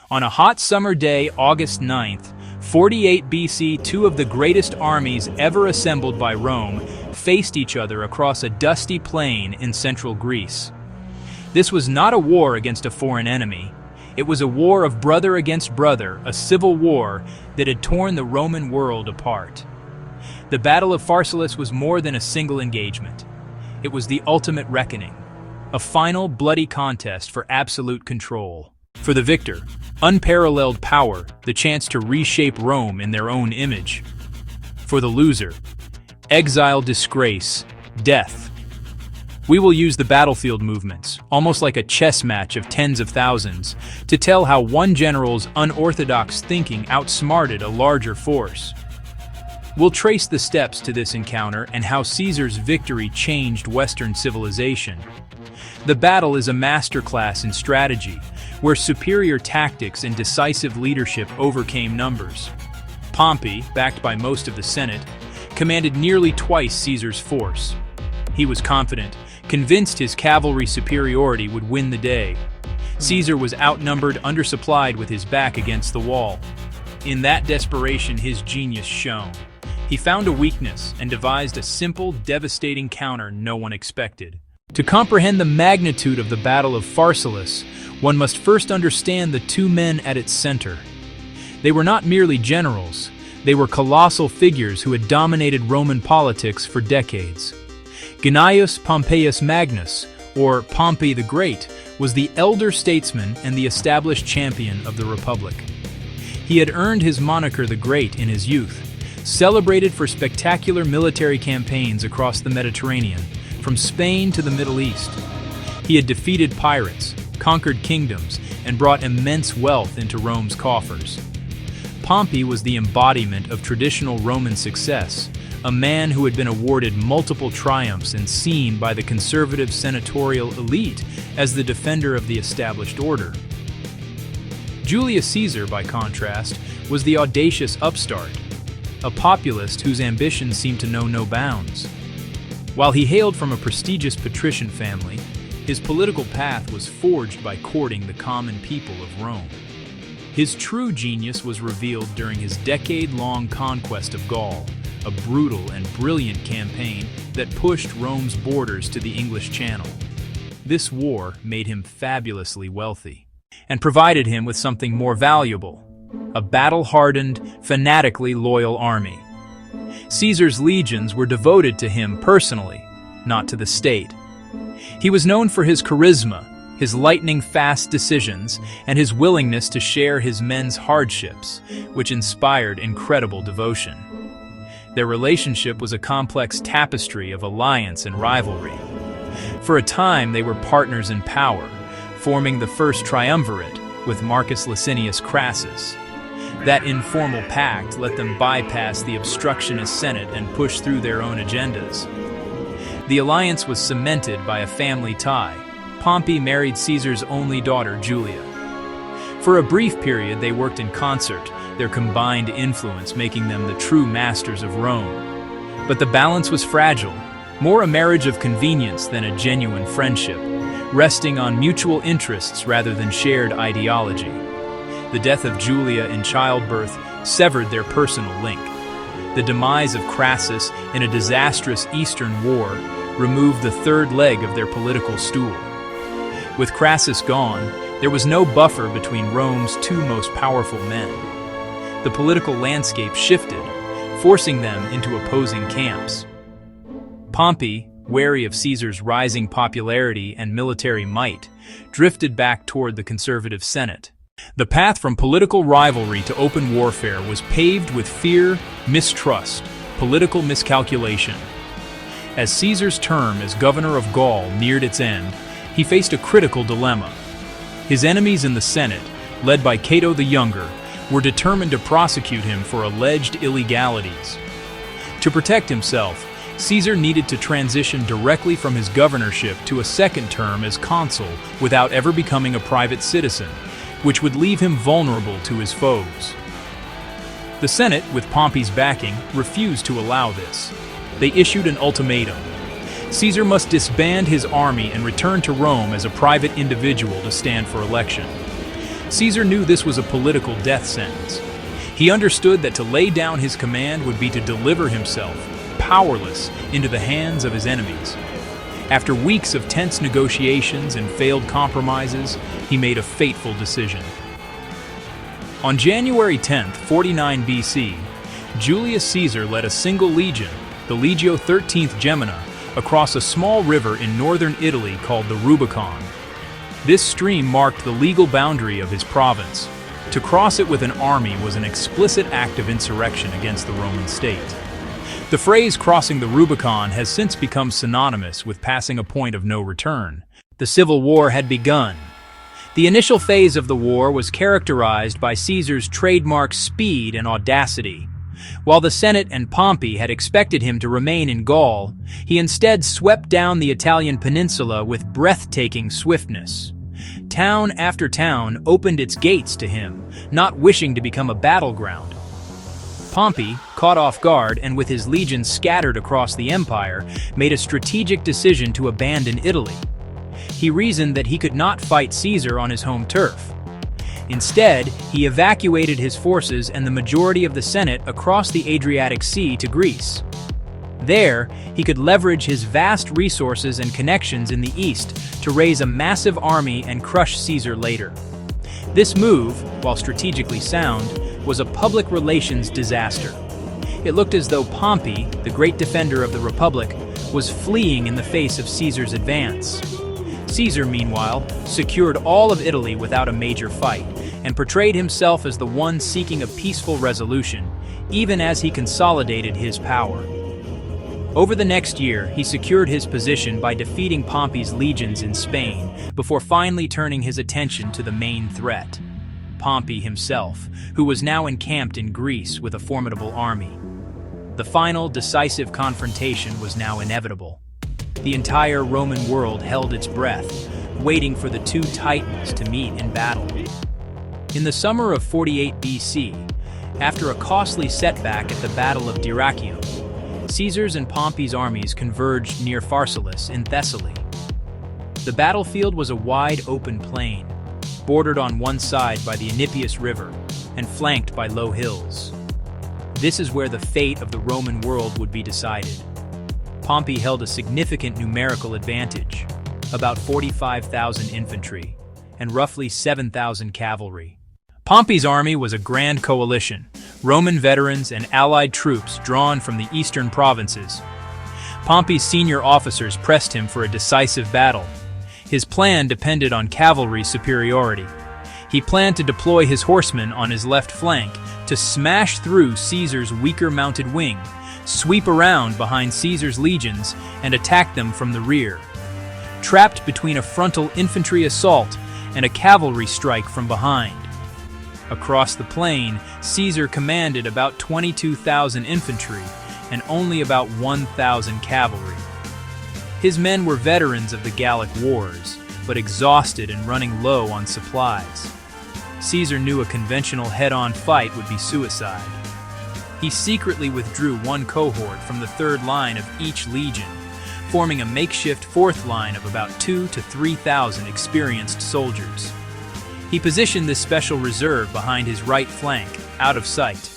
On a hot summer day, August 9th, 48 BC, two of the greatest armies ever assembled by Rome faced each other across a dusty plain in central Greece. This was not a war against a foreign enemy. It was a war of brother against brother, a civil war that had torn the Roman world apart. The Battle of Pharsalus was more than a single engagement. It was the ultimate reckoning, a final bloody contest for absolute control. For the victor, unparalleled power, the chance to reshape Rome in their own image. For the loser, exile, disgrace, death. We will use the battlefield movements, almost like a chess match of tens of thousands, to tell how one general's unorthodox thinking outsmarted a larger force. We'll trace the steps to this encounter and how Caesar's victory changed Western civilization. The battle is a masterclass in strategy, where superior tactics and decisive leadership overcame numbers. Pompey, backed by most of the Senate, commanded nearly twice Caesar's force. He was confident, convinced his cavalry superiority would win the day. Caesar was outnumbered, undersupplied, with his back against the wall. In that desperation, his genius shone. He found a weakness and devised a simple, devastating counter no one expected. To comprehend the magnitude of the Battle of Pharsalus, one must first understand the two men at its center. They were not merely generals, they were colossal figures who had dominated Roman politics for decades. Gnaeus Pompeius Magnus, or Pompey the Great, was the elder statesman and the established champion of the Republic. He had earned his moniker the Great in his youth, celebrated for spectacular military campaigns across the Mediterranean, from Spain to the Middle East. He had defeated pirates, conquered kingdoms, and brought immense wealth into Rome's coffers. Pompey was the embodiment of traditional Roman success, a man who had been awarded multiple triumphs and seen by the conservative senatorial elite as the defender of the established order. Julius Caesar, by contrast, was the audacious upstart, a populist whose ambitions seemed to know no bounds. While he hailed from a prestigious patrician family, his political path was forged by courting the common people of Rome. His true genius was revealed during his decade-long conquest of Gaul, a brutal and brilliant campaign that pushed Rome's borders to the English Channel. This war made him fabulously wealthy, and provided him with something more valuable: a battle-hardened, fanatically loyal army. Caesar's legions were devoted to him personally, not to the state. He was known for his charisma, his lightning-fast decisions, and his willingness to share his men's hardships, which inspired incredible devotion. Their relationship was a complex tapestry of alliance and rivalry. For a time, they were partners in power, forming the first triumvirate with Marcus Licinius Crassus. That informal pact let them bypass the obstructionist Senate and push through their own agendas. The alliance was cemented by a family tie. Pompey married Caesar's only daughter, Julia. For a brief period, they worked in concert, their combined influence making them the true masters of Rome. But the balance was fragile, more a marriage of convenience than a genuine friendship, resting on mutual interests rather than shared ideology. The death of Julia in childbirth severed their personal link. The demise of Crassus in a disastrous Eastern war removed the third leg of their political stool. With Crassus gone, there was no buffer between Rome's two most powerful men. The political landscape shifted, forcing them into opposing camps. Pompey, wary of Caesar's rising popularity and military might, drifted back toward the conservative Senate. The path from political rivalry to open warfare was paved with fear, mistrust, political miscalculation. As Caesar's term as governor of Gaul neared its end, he faced a critical dilemma. His enemies in the Senate, led by Cato the Younger, were determined to prosecute him for alleged illegalities. To protect himself, Caesar needed to transition directly from his governorship to a second term as consul without ever becoming a private citizen, which would leave him vulnerable to his foes. The Senate, with Pompey's backing, refused to allow this. They issued an ultimatum. Caesar must disband his army and return to Rome as a private individual to stand for election. Caesar knew this was a political death sentence. He understood that to lay down his command would be to deliver himself, powerless, into the hands of his enemies. After weeks of tense negotiations and failed compromises, he made a fateful decision. On January 10, 49 BC, Julius Caesar led a single legion, the Legio XIII Gemina, across a small river in northern Italy called the Rubicon. This stream marked the legal boundary of his province. To cross it with an army was an explicit act of insurrection against the Roman state. The phrase crossing the Rubicon has since become synonymous with passing a point of no return. The civil war had begun. The initial phase of the war was characterized by Caesar's trademark speed and audacity. While the Senate and Pompey had expected him to remain in Gaul, he instead swept down the Italian peninsula with breathtaking swiftness. Town after town opened its gates to him, not wishing to become a battleground. Pompey, caught off guard and with his legions scattered across the empire, made a strategic decision to abandon Italy. He reasoned that he could not fight Caesar on his home turf. Instead, he evacuated his forces and the majority of the Senate across the Adriatic Sea to Greece. There, he could leverage his vast resources and connections in the east to raise a massive army and crush Caesar later. This move, while strategically sound, was a public relations disaster. It looked as though Pompey, the great defender of the Republic, was fleeing in the face of Caesar's advance. Caesar, meanwhile, secured all of Italy without a major fight, and portrayed himself as the one seeking a peaceful resolution, even as he consolidated his power. Over the next year, he secured his position by defeating Pompey's legions in Spain, before finally turning his attention to the main threat, Pompey himself, who was now encamped in Greece with a formidable army. The final, decisive confrontation was now inevitable. The entire Roman world held its breath, waiting for the two titans to meet in battle. In the summer of 48 BC, after a costly setback at the Battle of Dyrrhachium, Caesar's and Pompey's armies converged near Pharsalus in Thessaly. The battlefield was a wide open plain, bordered on one side by the Enipeus River and flanked by low hills. This is where the fate of the Roman world would be decided. Pompey held a significant numerical advantage, about 45,000 infantry and roughly 7,000 cavalry. Pompey's army was a grand coalition, Roman veterans and allied troops drawn from the eastern provinces. Pompey's senior officers pressed him for a decisive battle. His plan depended on cavalry superiority. He planned to deploy his horsemen on his left flank to smash through Caesar's weaker mounted wing, sweep around behind Caesar's legions, and attack them from the rear. Trapped between a frontal infantry assault and a cavalry strike from behind. Across the plain, Caesar commanded about 22,000 infantry and only about 1,000 cavalry. His men were veterans of the Gallic Wars, but exhausted and running low on supplies. Caesar knew a conventional head-on fight would be suicide. He secretly withdrew one cohort from the third line of each legion, forming a makeshift fourth line of about 2,000 to 3,000 experienced soldiers. He positioned this special reserve behind his right flank, out of sight.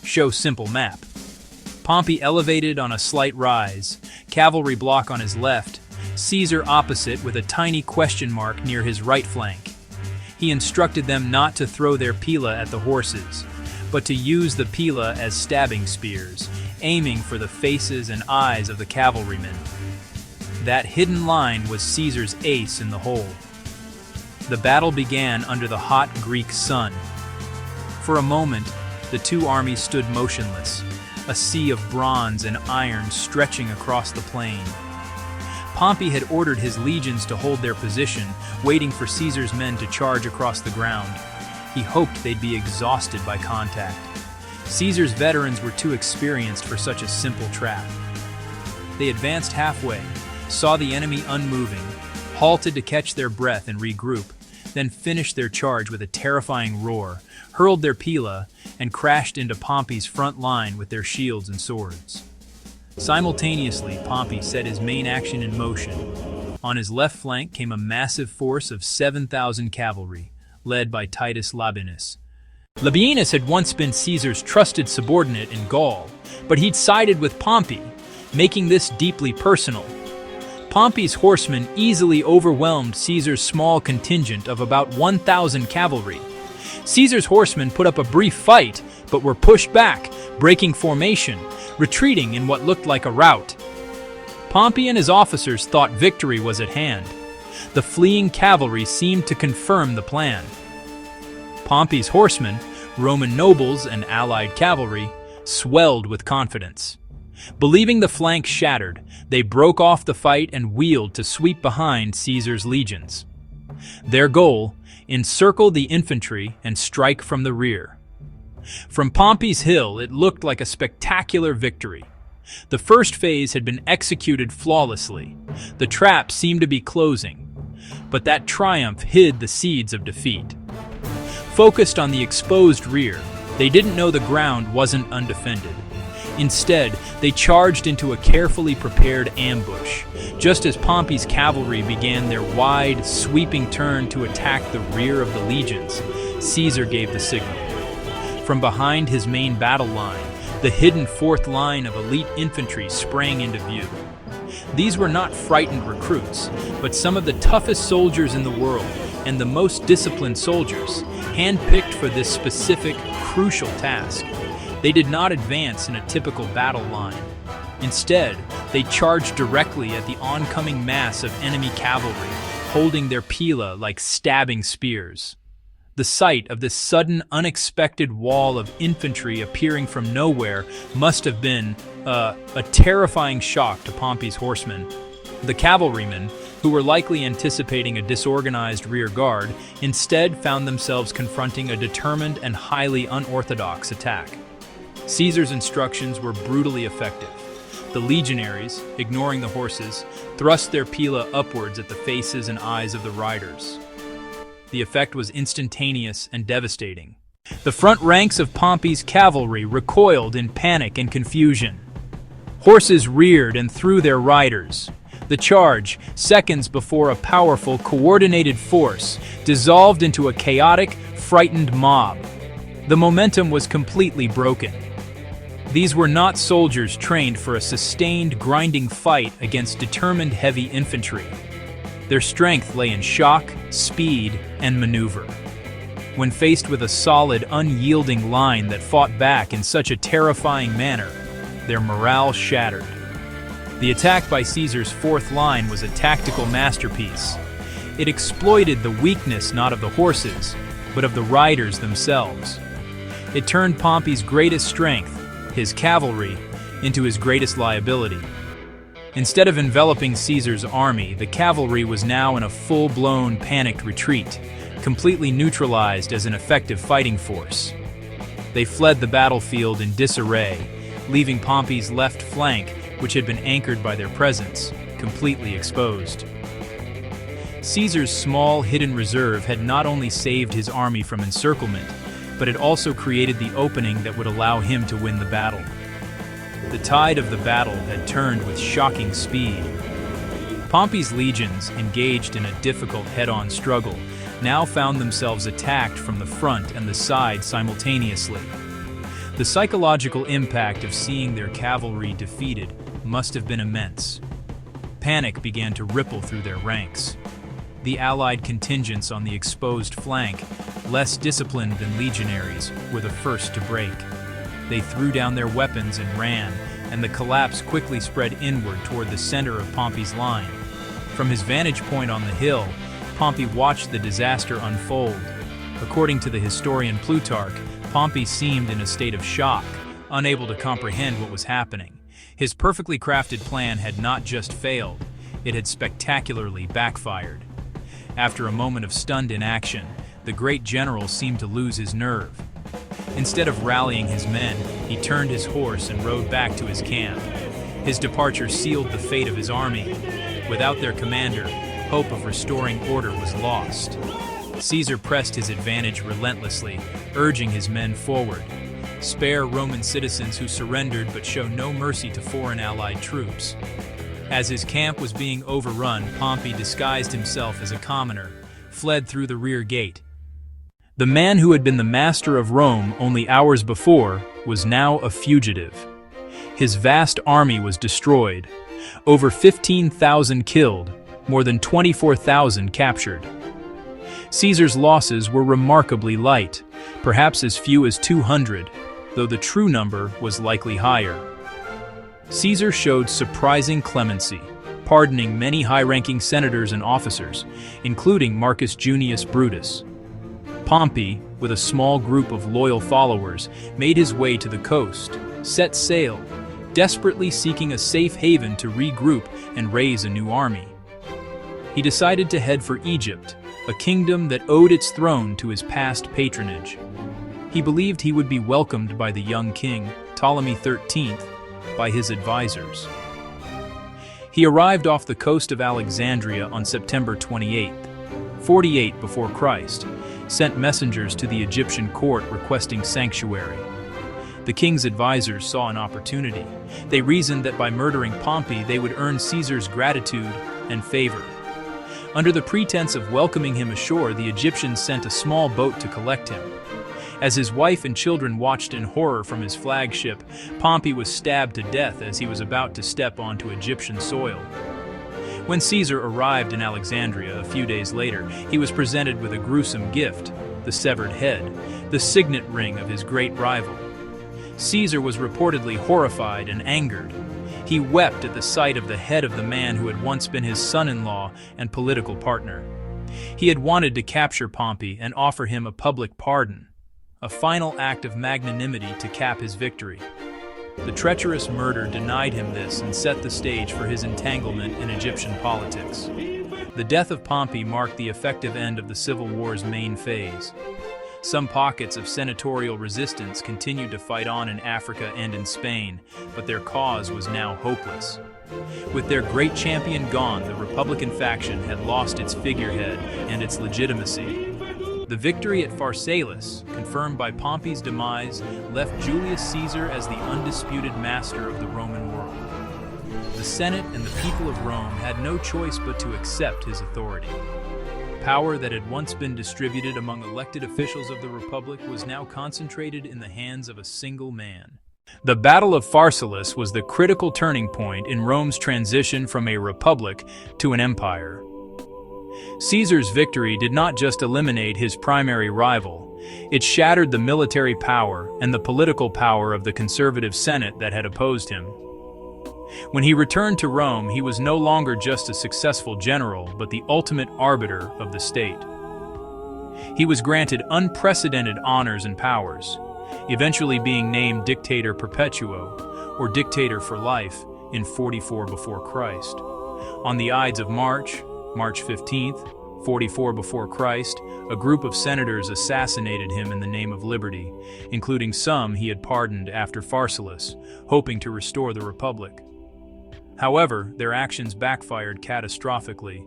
Show simple map. Pompey elevated on a slight rise, cavalry block on his left, Caesar opposite with a tiny question mark near his right flank. He instructed them not to throw their pila at the horses, but to use the pila as stabbing spears, aiming for the faces and eyes of the cavalrymen. That hidden line was Caesar's ace in the hole. The battle began under the hot Greek sun. For a moment, the two armies stood motionless, a sea of bronze and iron stretching across the plain. Pompey had ordered his legions to hold their position, waiting for Caesar's men to charge across the ground. He hoped they'd be exhausted by contact. Caesar's veterans were too experienced for such a simple trap. They advanced halfway, saw the enemy unmoving, halted to catch their breath and regroup, then finished their charge with a terrifying roar, hurled their pila, and crashed into Pompey's front line with their shields and swords. Simultaneously, Pompey set his main action in motion. On his left flank came a massive force of 7,000 cavalry, led by Titus Labienus. Labienus had once been Caesar's trusted subordinate in Gaul, but he'd sided with Pompey, making this deeply personal. Pompey's horsemen easily overwhelmed Caesar's small contingent of about 1,000 cavalry. Caesar's horsemen put up a brief fight, but were pushed back, breaking formation, retreating in what looked like a rout. Pompey and his officers thought victory was at hand. The fleeing cavalry seemed to confirm the plan. Pompey's horsemen, Roman nobles and allied cavalry, swelled with confidence. Believing the flank shattered, they broke off the fight and wheeled to sweep behind Caesar's legions. Their goal: encircle the infantry and strike from the rear. From Pompey's hill, it looked like a spectacular victory. The first phase had been executed flawlessly. The trap seemed to be closing, but that triumph hid the seeds of defeat. Focused on the exposed rear, they didn't know the ground wasn't undefended. Instead, they charged into a carefully prepared ambush. Just as Pompey's cavalry began their wide, sweeping turn to attack the rear of the legions, Caesar gave the signal. From behind his main battle line, the hidden fourth line of elite infantry sprang into view. These were not frightened recruits, but some of the toughest soldiers in the world and the most disciplined soldiers, handpicked for this specific, crucial task. They did not advance in a typical battle line. Instead, they charged directly at the oncoming mass of enemy cavalry, holding their pila like stabbing spears. The sight of this sudden, unexpected wall of infantry appearing from nowhere must have been a terrifying shock to Pompey's horsemen. The cavalrymen, who were likely anticipating a disorganized rear guard, instead found themselves confronting a determined and highly unorthodox attack. Caesar's instructions were brutally effective. The legionaries, ignoring the horses, thrust their pila upwards at the faces and eyes of the riders. The effect was instantaneous and devastating. The front ranks of Pompey's cavalry recoiled in panic and confusion. Horses reared and threw their riders. The charge, seconds before a powerful, coordinated force, dissolved into a chaotic, frightened mob. The momentum was completely broken. These were not soldiers trained for a sustained, grinding fight against determined heavy infantry. Their strength lay in shock, speed, and maneuver. When faced with a solid, unyielding line that fought back in such a terrifying manner, their morale shattered. The attack by Caesar's fourth line was a tactical masterpiece. It exploited the weakness not of the horses, but of the riders themselves. It turned Pompey's greatest strength, his cavalry, into his greatest liability. Instead of enveloping Caesar's army, the cavalry was now in a full-blown, panicked retreat, completely neutralized as an effective fighting force. They fled the battlefield in disarray, leaving Pompey's left flank, which had been anchored by their presence, completely exposed. Caesar's small, hidden reserve had not only saved his army from encirclement, but it also created the opening that would allow him to win the battle. The tide of the battle had turned with shocking speed. Pompey's legions, engaged in a difficult head-on struggle, now found themselves attacked from the front and the side simultaneously. The psychological impact of seeing their cavalry defeated must have been immense. Panic began to ripple through their ranks. The Allied contingents on the exposed flank, less disciplined than legionaries, were the first to break. They threw down their weapons and ran, and the collapse quickly spread inward toward the center of Pompey's line. From his vantage point on the hill, Pompey watched the disaster unfold. According to the historian Plutarch, Pompey seemed in a state of shock, unable to comprehend what was happening. His perfectly crafted plan had not just failed, it had spectacularly backfired. After a moment of stunned inaction, the great general seemed to lose his nerve. Instead of rallying his men, he turned his horse and rode back to his camp. His departure sealed the fate of his army. Without their commander, hope of restoring order was lost. Caesar pressed his advantage relentlessly, urging his men forward. Spare Roman citizens who surrendered but show no mercy to foreign allied troops. As his camp was being overrun, Pompey disguised himself as a commoner, fled through the rear gate. The man who had been the master of Rome only hours before was now a fugitive. His vast army was destroyed, over 15,000 killed, more than 24,000 captured. Caesar's losses were remarkably light, perhaps as few as 200, though the true number was likely higher. Caesar showed surprising clemency, pardoning many high-ranking senators and officers, including Marcus Junius Brutus. Pompey, with a small group of loyal followers, made his way to the coast, set sail, desperately seeking a safe haven to regroup and raise a new army. He decided to head for Egypt, a kingdom that owed its throne to his past patronage. He believed he would be welcomed by the young king, Ptolemy XIII, by his advisors. He arrived off the coast of Alexandria on September 28, 48 before Christ, sent messengers to the Egyptian court requesting sanctuary. The king's advisors saw an opportunity. They reasoned that by murdering Pompey they would earn Caesar's gratitude and favor. Under the pretense of welcoming him ashore, the Egyptians sent a small boat to collect him. As his wife and children watched in horror from his flagship, Pompey was stabbed to death as he was about to step onto Egyptian soil. When Caesar arrived in Alexandria a few days later, he was presented with a gruesome gift, the severed head, the signet ring of his great rival. Caesar was reportedly horrified and angered. He wept at the sight of the head of the man who had once been his son-in-law and political partner. He had wanted to capture Pompey and offer him a public pardon, a final act of magnanimity to cap his victory. The treacherous murder denied him this and set the stage for his entanglement in Egyptian politics. The death of Pompey marked the effective end of the Civil War's main phase. Some pockets of senatorial resistance continued to fight on in Africa and in Spain, but their cause was now hopeless. With their great champion gone, the Republican faction had lost its figurehead and its legitimacy. The victory at Pharsalus, confirmed by Pompey's demise, left Julius Caesar as the undisputed master of the Roman world. The Senate and the people of Rome had no choice but to accept his authority. Power that had once been distributed among elected officials of the Republic was now concentrated in the hands of a single man. The Battle of Pharsalus was the critical turning point in Rome's transition from a republic to an empire. Caesar's victory did not just eliminate his primary rival, it shattered the military power and the political power of the conservative Senate that had opposed him. When he returned to Rome, he was no longer just a successful general, but the ultimate arbiter of the state. He was granted unprecedented honors and powers, eventually being named Dictator Perpetuo, or Dictator for Life, in 44 before Christ. On the Ides of March 15th, 44 before Christ, a group of senators assassinated him in the name of liberty, including some he had pardoned after Pharsalus, hoping to restore the Republic. However, their actions backfired catastrophically.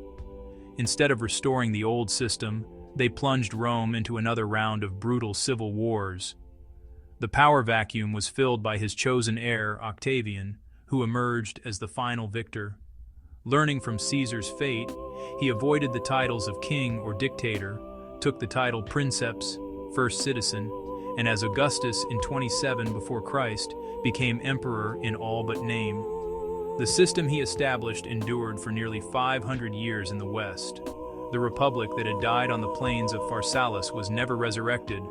Instead of restoring the old system, they plunged Rome into another round of brutal civil wars. The power vacuum was filled by his chosen heir, Octavian, who emerged as the final victor. Learning from Caesar's fate, he avoided the titles of king or dictator, took the title princeps, first citizen, and as Augustus in 27 before Christ, became emperor in all but name. The system he established endured for nearly 500 years in the West. The republic that had died on the plains of Pharsalus was never resurrected.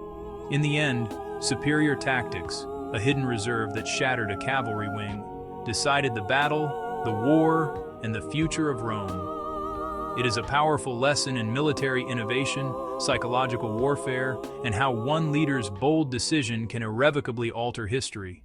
In the end, superior tactics, a hidden reserve that shattered a cavalry wing, decided the battle, the war, and the future of Rome. It is a powerful lesson in military innovation, psychological warfare, and how one leader's bold decision can irrevocably alter history.